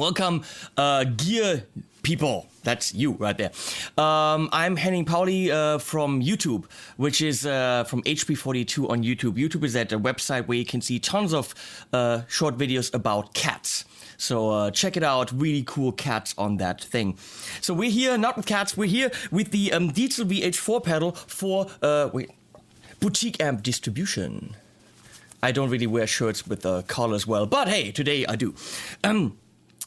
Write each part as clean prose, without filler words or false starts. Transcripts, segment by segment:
Welcome, gear people. That's you right there. I'm Henning Pauli from YouTube, which is from HP42 on YouTube. YouTube is at a website where you can see tons of short videos about cats. So check it out, really cool cats on that thing. So we're here, not with cats, we're here with the Diezel VH4 pedal for boutique amp distribution. I don't really wear shirts with the collars well, but hey, today I do.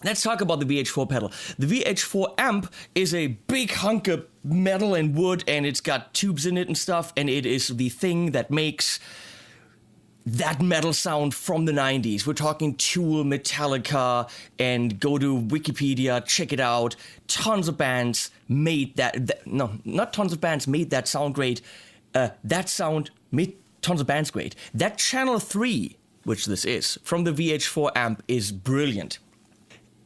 Let's talk about the VH4 pedal. The VH4 amp is a big hunk of metal and wood, and it's got tubes in it and stuff, and it is the thing that makes that metal sound from the 90s. We're talking Tool, Metallica, and go to Wikipedia, check it out. Tons of bands made no, not tons of bands made that sound great. That sound made tons of bands great. That channel 3, which this is, from the VH4 amp is brilliant.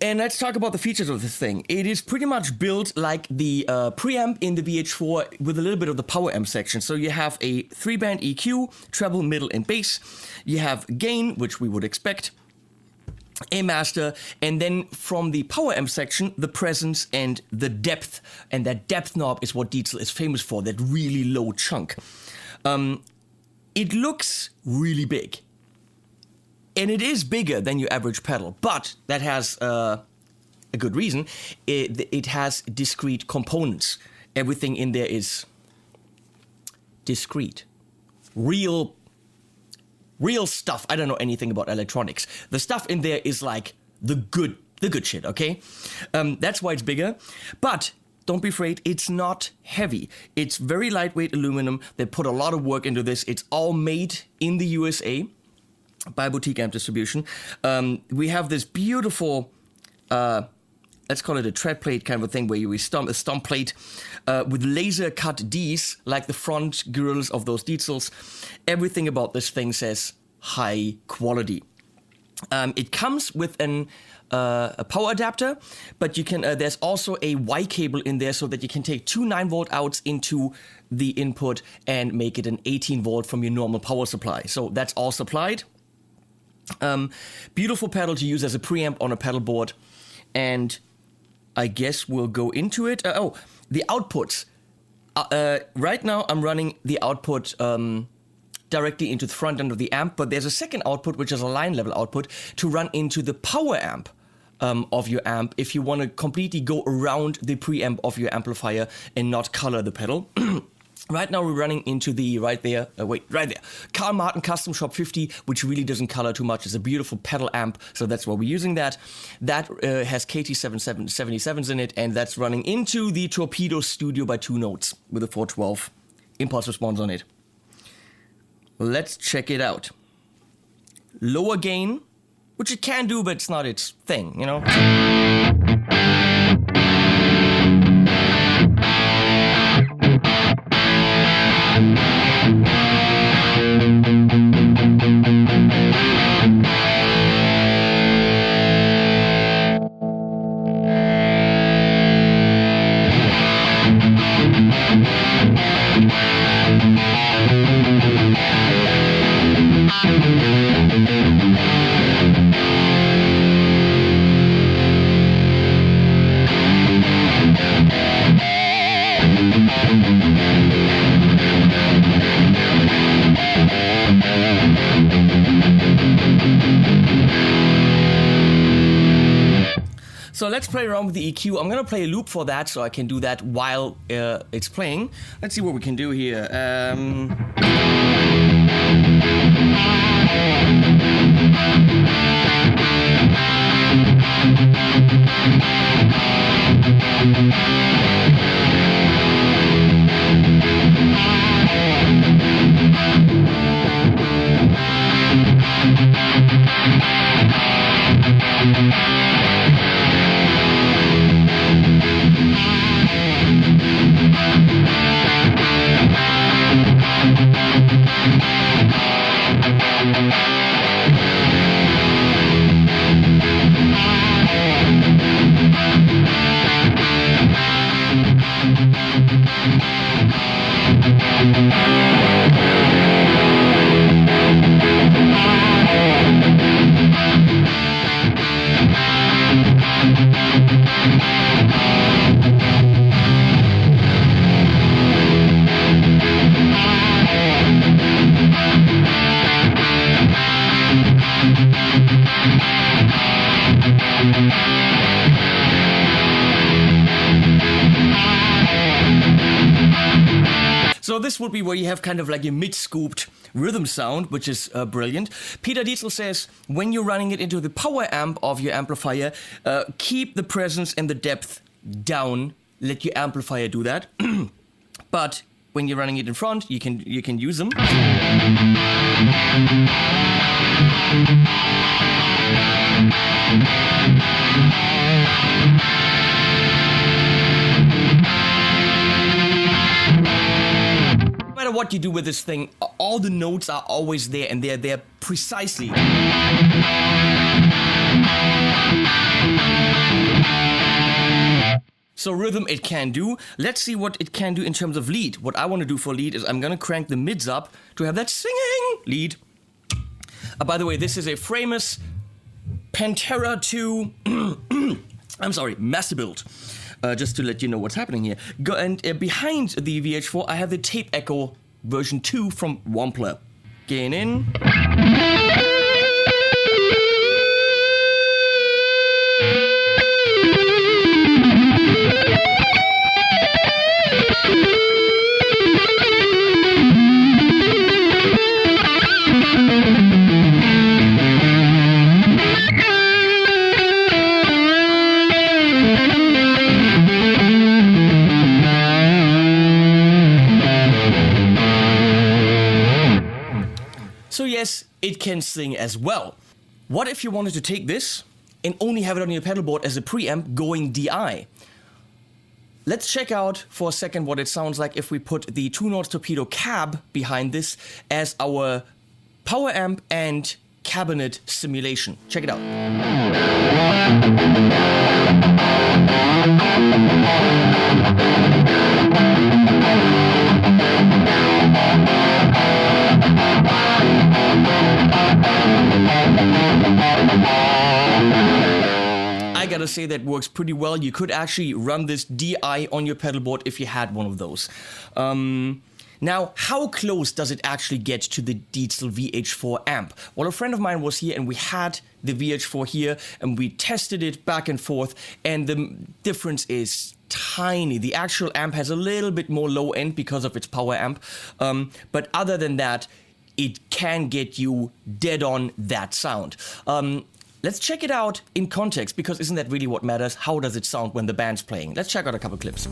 And let's talk about the features of this thing. It is pretty much built like the preamp in the VH4 with a little bit of the power amp section. So you have a 3-band EQ, treble, middle, and bass. You have gain, which we would expect, a master, and then from the power amp section, the presence and the depth. And that depth knob is what Diezel is famous for, that really low chunk. It looks really big. And it is bigger than your average pedal, but that has a good reason. It has discrete components. Everything in there is discrete. Real stuff. I don't know anything about electronics. The stuff in there is like the good shit, okay? That's why it's bigger. But don't be afraid, it's not heavy. It's very lightweight aluminum. They put a lot of work into this. It's all made in the USA. By Boutique Amp Distribution. We have this beautiful, let's call it a tread plate kind of a thing, where you stomp a stomp plate with laser cut Ds, like the front grills of those Diezels. Everything about this thing says high quality. It comes with a power adapter, but you can. There's also a Y cable in there, so that you can take two 9-volt outs into the input and make it an 18-volt from your normal power supply. So that's all supplied. Beautiful pedal to use as a preamp on a pedal board, and I guess we'll go into it. The outputs. Right now I'm running the output directly into the front end of the amp, but there's a second output, which is a line level output, to run into the power amp of your amp if you want to completely go around the preamp of your amplifier and not color the pedal. Right now we're running into the right there, Carl Martin Custom Shop 50, which really doesn't color too much. It's a beautiful pedal amp, so that's why we're using that. That has KT7777s in it, and that's running into the Torpedo Studio by 2 Notes with a 412 impulse response on it. Let's check it out. Lower gain, which it can do, but it's not its thing, you know? So let's play around with the EQ. I'm gonna play a loop for that, so I can do that while it's playing. Let's see what we can do here. So this would be where you have kind of like a mid-scooped rhythm sound, which is brilliant. Peter Diezel says, when you're running it into the power amp of your amplifier, keep the presence and the depth down. Let your amplifier do that. But when you're running it in front, you can use them. No matter what you do with this thing, all the notes are always there, and they're there precisely. So rhythm it can do. Let's see what it can do in terms of lead. What I want to do for lead is I'm gonna crank the mids up to have that singing lead. By the way, this is a Framus Pantera 2, I'm sorry, master build. Just to let you know what's happening here. Behind the VH4, I have the Tape Echo version 2 from Wampler. Gain in. So yes, it can sing as well. What if you wanted to take this and only have it on your pedal board as a preamp going DI? Let's check out for a second what it sounds like if we put the 2 North Torpedo cab behind this as our power amp and cabinet simulation. Check it out. I gotta say that works pretty well. You could actually run this DI on your pedal board if you had one of those. Now, how close does it actually get to the Diezel VH4 amp? Well, a friend of mine was here and we had the VH4 here and we tested it back and forth, and the difference is tiny. The actual amp has a little bit more low end because of its power amp, but other than that, it can get you dead on that sound. Let's check it out in context, because isn't that really what matters? How does it sound when the band's playing? Let's check out a couple clips.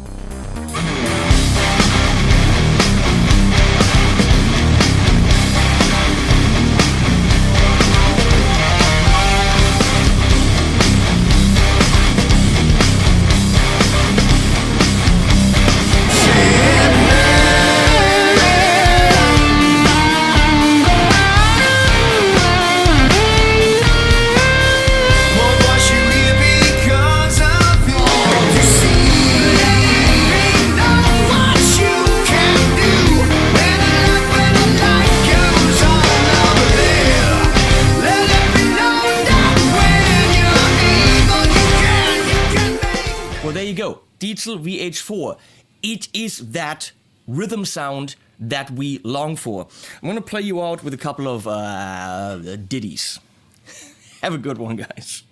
There you go, Diezel VH4. It is that rhythm sound that we long for. I'm gonna play you out with a couple of ditties. Have a good one, guys.